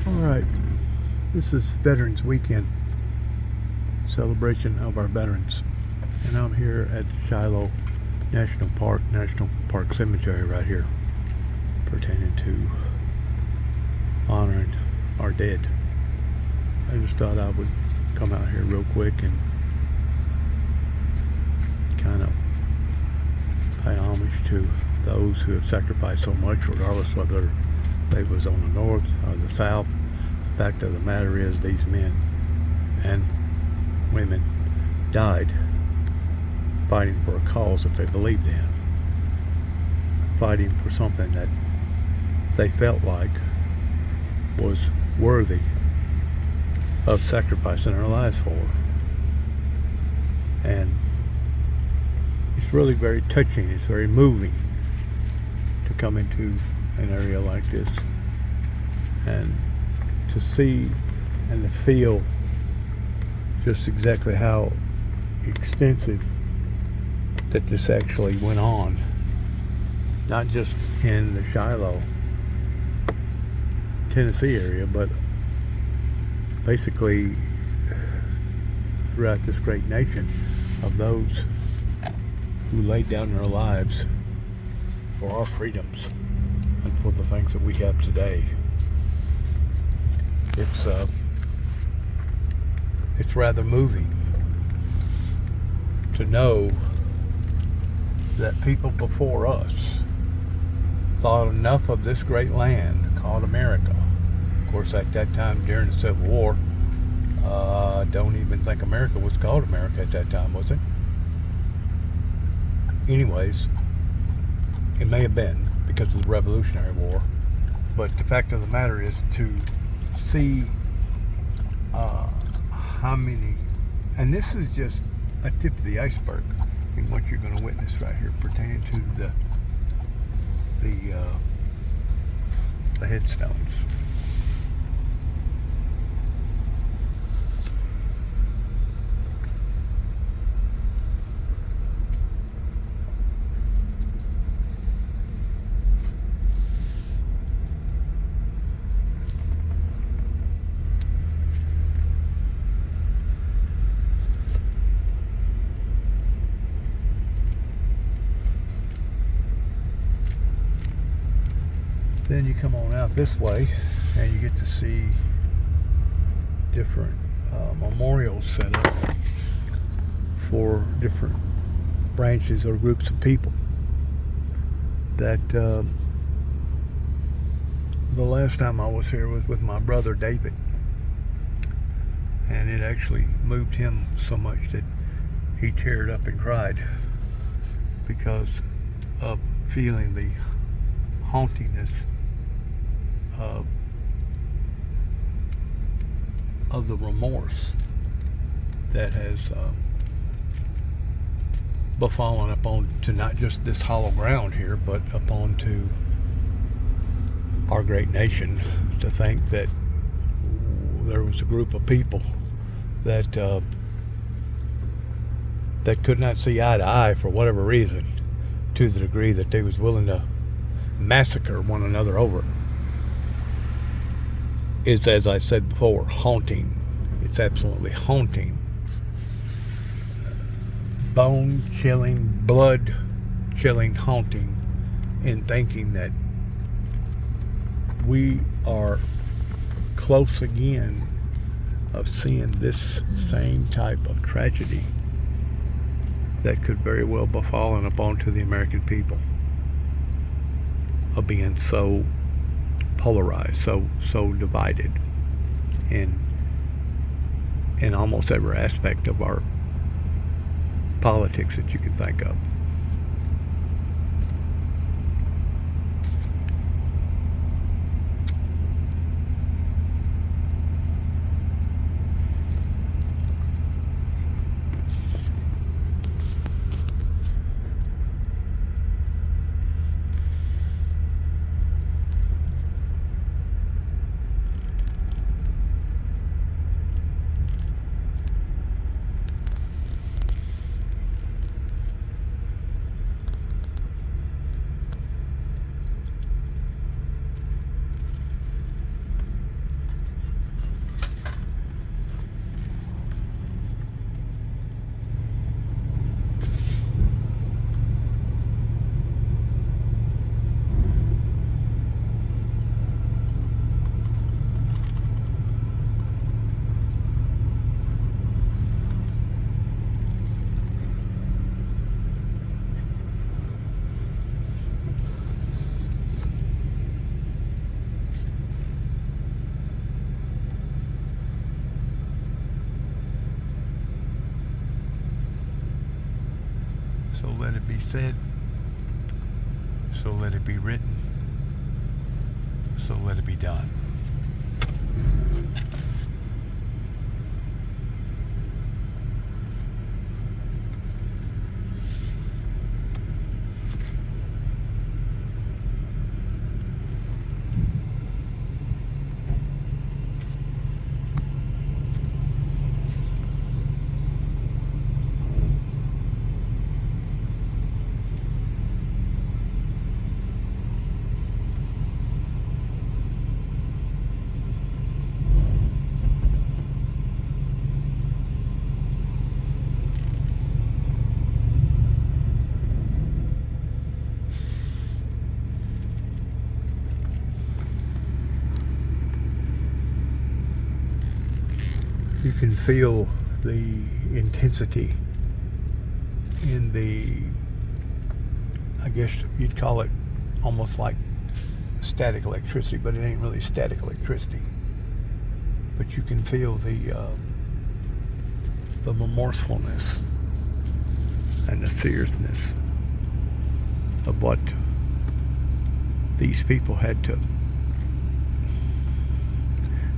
Alright, this is Veterans Weekend, celebration of our veterans. And I'm here at Shiloh National Park Cemetery right here, pertaining to honoring our dead. I just thought I would come out here real quick and kind of pay homage to those who have sacrificed so much, regardless whether they was on the north or the south. The fact of the matter is, these men and women died fighting for a cause that they believed in, fighting for something that they felt like was worthy of sacrificing their lives for. And it's really very touching, it's very moving to come into an area like this and to see and to feel just exactly how extensive that this actually went on, not just in the Shiloh, Tennessee area, but basically throughout this great nation, of those who laid down their lives for our freedoms and for the things that we have today. It's rather moving to know that people before us thought enough of this great land called America. Of course, at that time during the Civil War, I don't even think America was called America at that time, was it? Anyways, it may have been because of the Revolutionary War, but the fact of the matter is to see how many, and this is just a tip of the iceberg in what you're going to witness right here pertaining to the headstones. Then you come on out this way and you get to see different memorials set up for different branches or groups of people. That the last time I was here was with my brother David, and it actually moved him so much that he teared up and cried because of feeling the hauntingness of the remorse that has befallen upon to not just this hollow ground here, but upon to our great nation. To think that there was a group of people that that could not see eye to eye for whatever reason, to the degree that they was willing to massacre one another over, is, as I said before, haunting. It's absolutely haunting, bone-chilling, blood-chilling haunting, in thinking that we are close again of seeing this same type of tragedy that could very well befallen upon to the American people, of being so polarized, so divided in almost every aspect of our politics that you can think of. let it be said, so let it be written, so let it be done. You can feel the intensity in the, I guess you'd call it almost like static electricity, but it ain't really static electricity. But you can feel the remorsefulness and the seriousness of what these people had to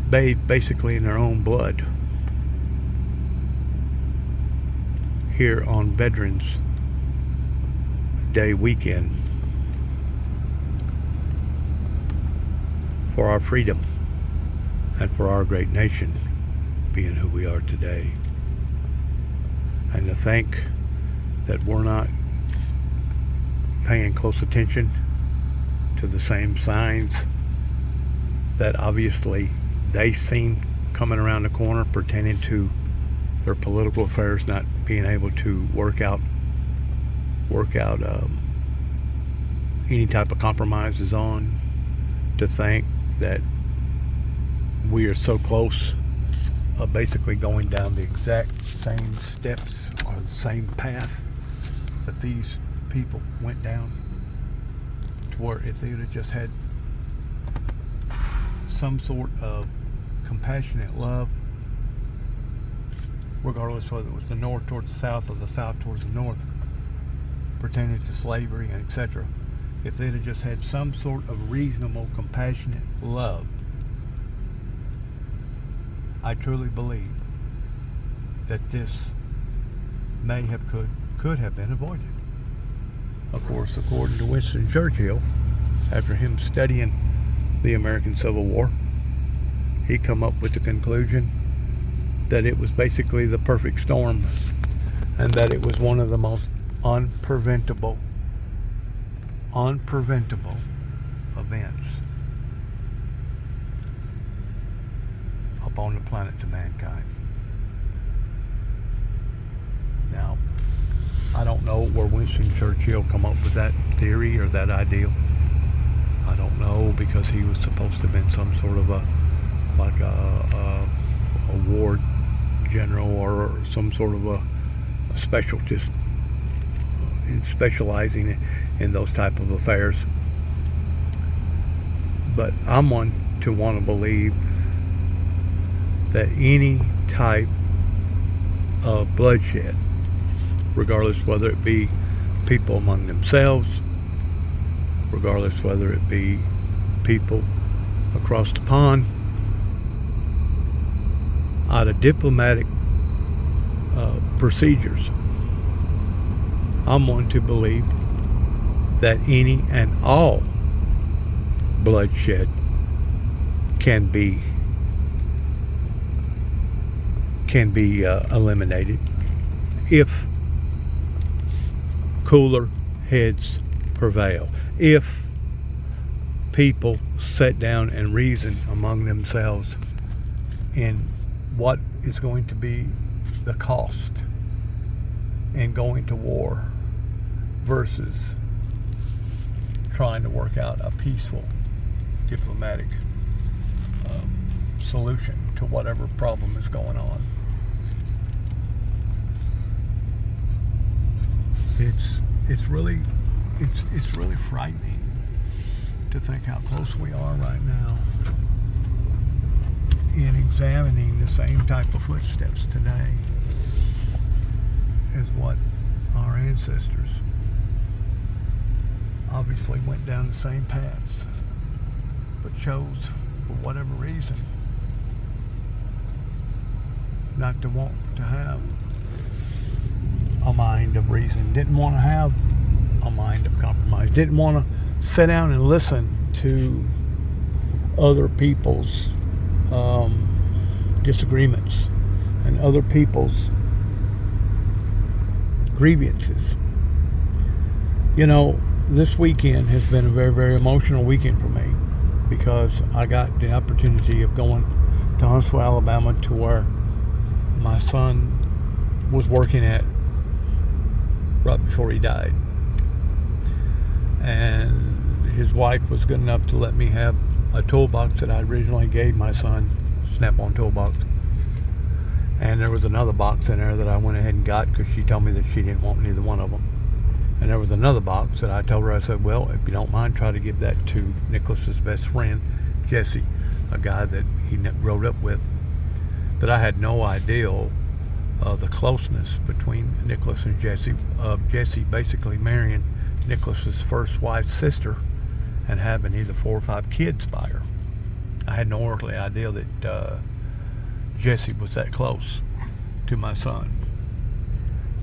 bathe basically in their own blood here on Veterans Day weekend for our freedom and for our great nation being who we are today. And to think that we're not paying close attention to the same signs that obviously they seen coming around the corner pertaining to their political affairs not being able to work out any type of compromises on, to think that we are so close of basically going down the exact same steps or the same path that these people went down, to where if they would have just had some sort of compassionate love, regardless whether it was the north towards the south or the south towards the north, pertaining to slavery and etc., if they'd have just had some sort of reasonable, compassionate love, I truly believe that this could have been avoided. Of course, according to Winston Churchill, after him studying the American Civil War, he come up with the conclusion that it was basically the perfect storm, and that it was one of the most unpreventable events upon the planet to mankind. Now, I don't know where Winston Churchill come up with that theory or that ideal. I don't know, because he was supposed to have been some sort of a war general or some sort of a special, just specializing in those type of affairs. But I'm one to want to believe that any type of bloodshed, regardless whether it be people among themselves, regardless whether it be people across the pond, out of diplomatic procedures, I'm one to believe that any and all bloodshed can be eliminated if cooler heads prevail, if people sit down and reason among themselves in what is going to be the cost in going to war versus trying to work out a peaceful diplomatic solution to whatever problem is going on. It's really frightening to think how close we are right now in examining the same type of footsteps today as what our ancestors obviously went down the same paths, but chose, for whatever reason, not to want to have a mind of reason, didn't want to have a mind of compromise, didn't want to sit down and listen to other people's disagreements and other people's grievances. You know, this weekend has been a very, very emotional weekend for me because I got the opportunity of going to Huntsville, Alabama, to where my son was working at right before he died. And his wife was good enough to let me have a toolbox that I originally gave my son, Snap-on toolbox. And there was another box in there that I went ahead and got because she told me that she didn't want neither one of them. And there was another box that I told her, I said, well, if you don't mind, try to give that to Nicholas's best friend, Jesse, a guy that he rode up with, that I had no idea the closeness between Nicholas and Jesse, of Jesse basically marrying Nicholas's first wife's sister and having either 4 or 5 kids by her. I had no earthly idea that Jesse was that close to my son.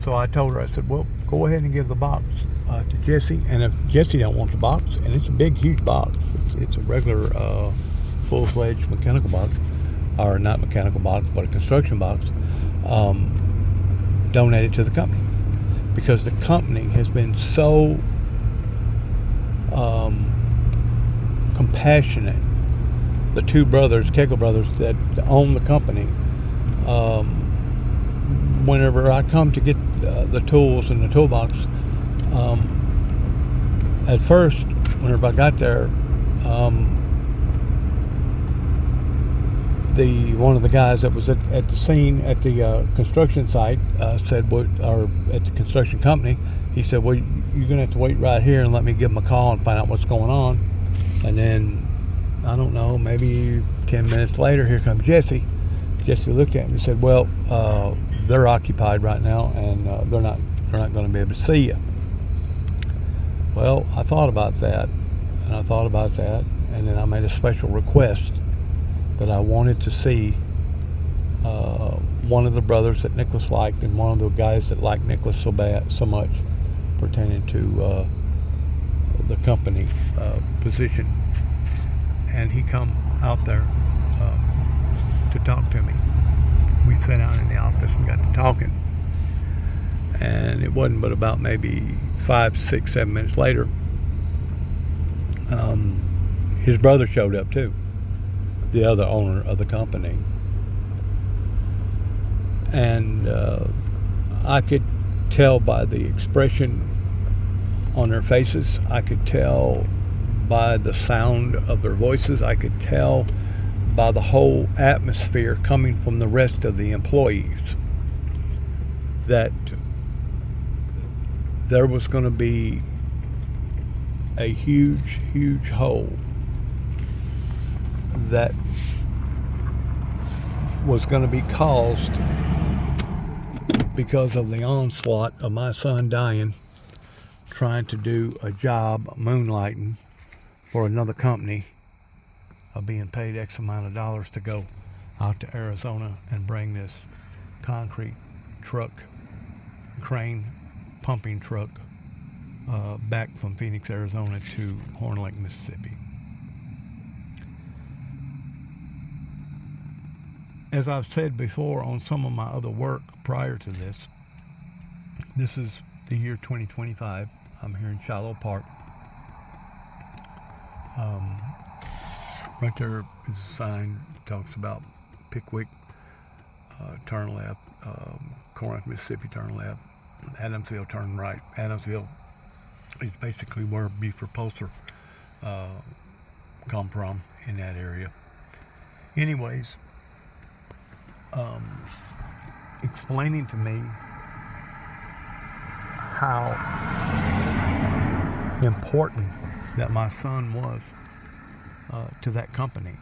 So I told her, I said, well, go ahead and give the box to Jesse. And if Jesse don't want the box, and it's a big, huge box, it's a regular full-fledged mechanical box, or not mechanical box, but a construction box, donate it to the company. Because the company has been so compassionate. The 2 brothers, Kegel brothers, that own the company, whenever I come to get the tools in the toolbox, at first, whenever I got there, one of the guys that was at the scene at the construction site said, or at the construction company, he said, well, you're going to have to wait right here and let me give them a call and find out what's going on. And then, I don't know, maybe 10 minutes later, here comes Jesse. Jesse looked at me and said, well, they're occupied right now, and they're not going to be able to see you. Well, I thought about that, and then I made a special request that I wanted to see one of the brothers that Nicholas liked, and one of the guys that liked Nicholas so much, pertaining to the company position. And he come out there to talk to me. We sat down in the office and got to talking. And it wasn't but about maybe 5, 6, 7 minutes later, his brother showed up too, the other owner of the company. And I could tell by the expression on their faces, I could tell by the sound of their voices, I could tell by the whole atmosphere coming from the rest of the employees that there was going to be a huge, huge hole that was going to be caused because of the onslaught of my son dying, trying to do a job moonlighting for another company, of being paid X amount of dollars to go out to Arizona and bring this concrete truck, crane pumping truck, back from Phoenix, Arizona to Horn Lake, Mississippi. As I've said before on some of my other work prior to this, this is the year 2025. I'm here in Shiloh Park. Right there is a sign that talks about Pickwick, turn left, Corinth, Mississippi, turn left, Adamsville, turn right. Adamsville is basically where beef repulsor come from in that area. Anyways, explaining to me how important that my son was to that company,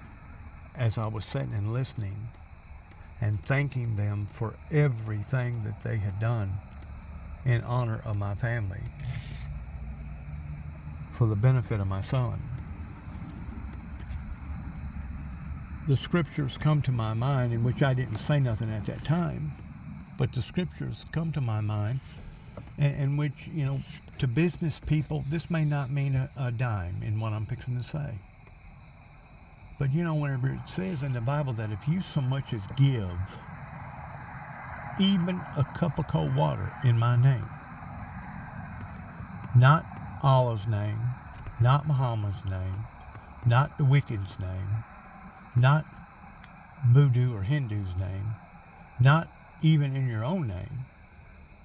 as I was sitting and listening and thanking them for everything that they had done in honor of my family for the benefit of my son. The scriptures come to my mind, in which I didn't say nothing at that time, but the scriptures come to my mind, in which, to business people, this may not mean a dime in what I'm fixing to say. But whenever it says in the Bible that if you so much as give even a cup of cold water in my name, not Allah's name, not Muhammad's name, not the wicked's name, not Voodoo or Hindu's name, not even in your own name,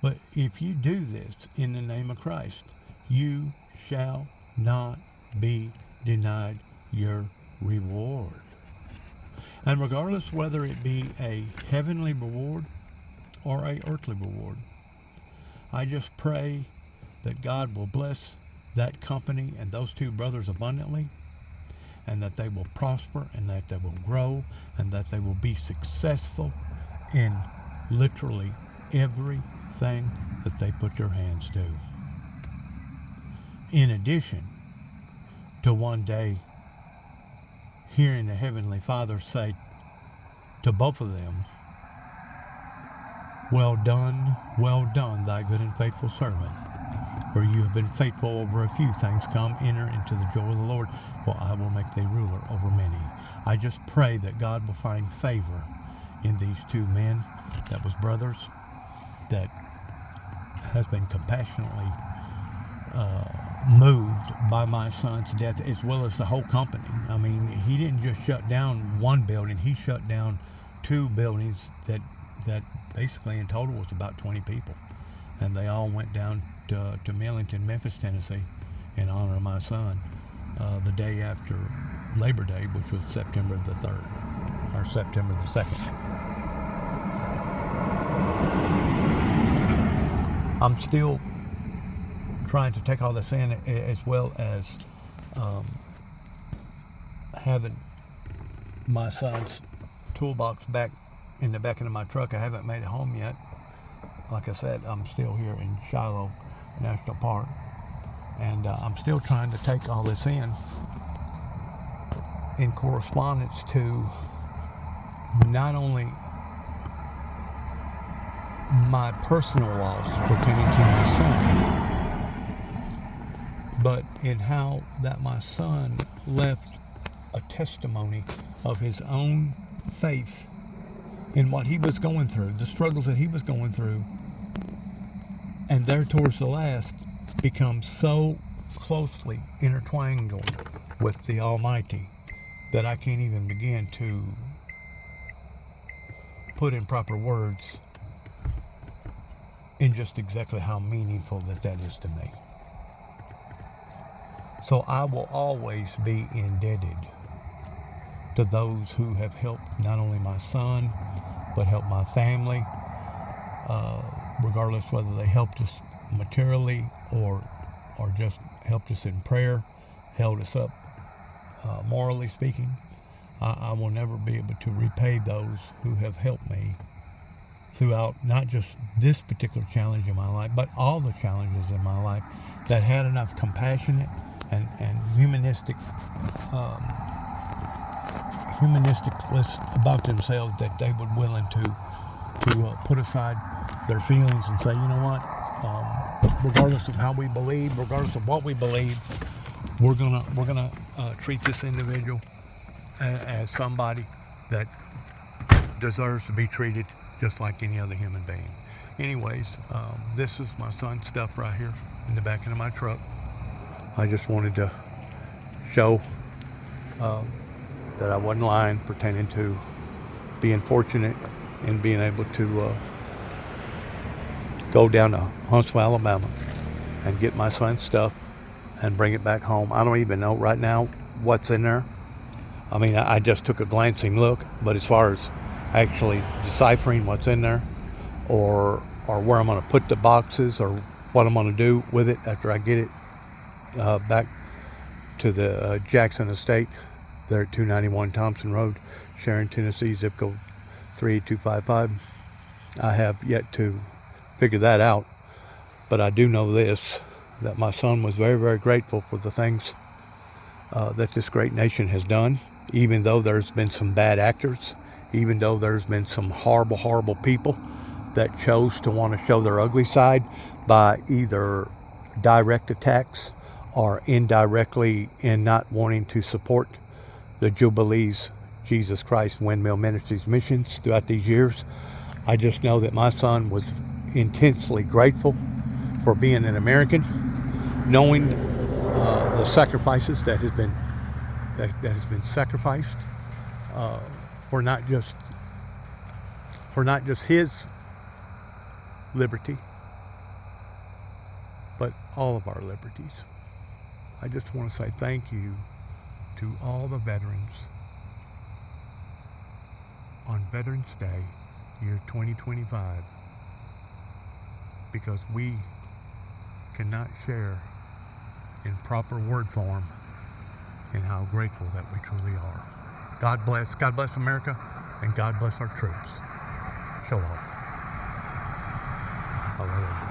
but if you do this in the name of Christ, you shall not be denied your reward. And regardless whether it be a heavenly reward or a earthly reward, I just pray that God will bless that company and those two brothers abundantly, and that they will prosper, and that they will grow, and that they will be successful in literally everything that they put their hands to. In addition to one day hearing the Heavenly Father say to both of them, well done, thy good and faithful servant. Where you have been faithful over a few things, come, enter into the joy of the Lord. Well, I will make thee ruler over many. I just pray that God will find favor in these two men that was brothers, that has been compassionately moved by my son's death, as well as the whole company. I mean, he didn't just shut down one building, he shut down two buildings that basically in total was about 20 people. And they all went down to Millington, Memphis, Tennessee, in honor of my son, the day after Labor Day, which was September the 3rd, or September the 2nd. I'm still trying to take all this in, as well as having my son's toolbox back in the back of my truck. I haven't made it home yet. Like I said, I'm still here in Shiloh National Park, and I'm still trying to take all this in correspondence to not only my personal loss pertaining to my son, but in how that my son left a testimony of his own faith in what he was going through, the struggles that he was going through, and there towards the last become so closely intertwined with the Almighty that I can't even begin to put in proper words in just exactly how meaningful that is to me. So I will always be indebted to those who have helped not only my son, but helped my family, regardless whether they helped us materially or just helped us in prayer, held us up morally speaking. I will never be able to repay those who have helped me throughout not just this particular challenge in my life, but all the challenges in my life, that had enough compassionate and humanistic list about themselves that they would willing to put aside their feelings and say, you know what, regardless of how we believe, regardless of what we believe, we're gonna treat this individual as somebody that deserves to be treated just like any other human being. Anyways, this is my son's stuff right here in the back of my truck. I just wanted to show that I wasn't lying pertaining to being fortunate and being able to go down to Huntsville, Alabama and get my son's stuff and bring it back home. I don't even know right now what's in there. I mean, I just took a glancing look, but as far as actually deciphering what's in there or where I'm going to put the boxes or what I'm going to do with it after I get it back to the Jackson Estate there at 291 Thompson Road, Sharon, Tennessee, zip code 38255. I have yet to figure that out, but I do know this, that my son was very, very grateful for the things that this great nation has done, even though there's been some bad actors, even though there's been some horrible, horrible people that chose to want to show their ugly side by either direct attacks or indirectly in not wanting to support the Jubilees Jesus Christ Windmill Ministries missions throughout these years. I just know that my son was intensely grateful for being an American, knowing the sacrifices that has been sacrificed for not just his liberty, but all of our liberties. I just want to say thank you to all the veterans on Veterans Day, year 2025, because we cannot share in proper word form in how grateful that we truly are. God bless America, and God bless our troops. Shalom. Hallelujah.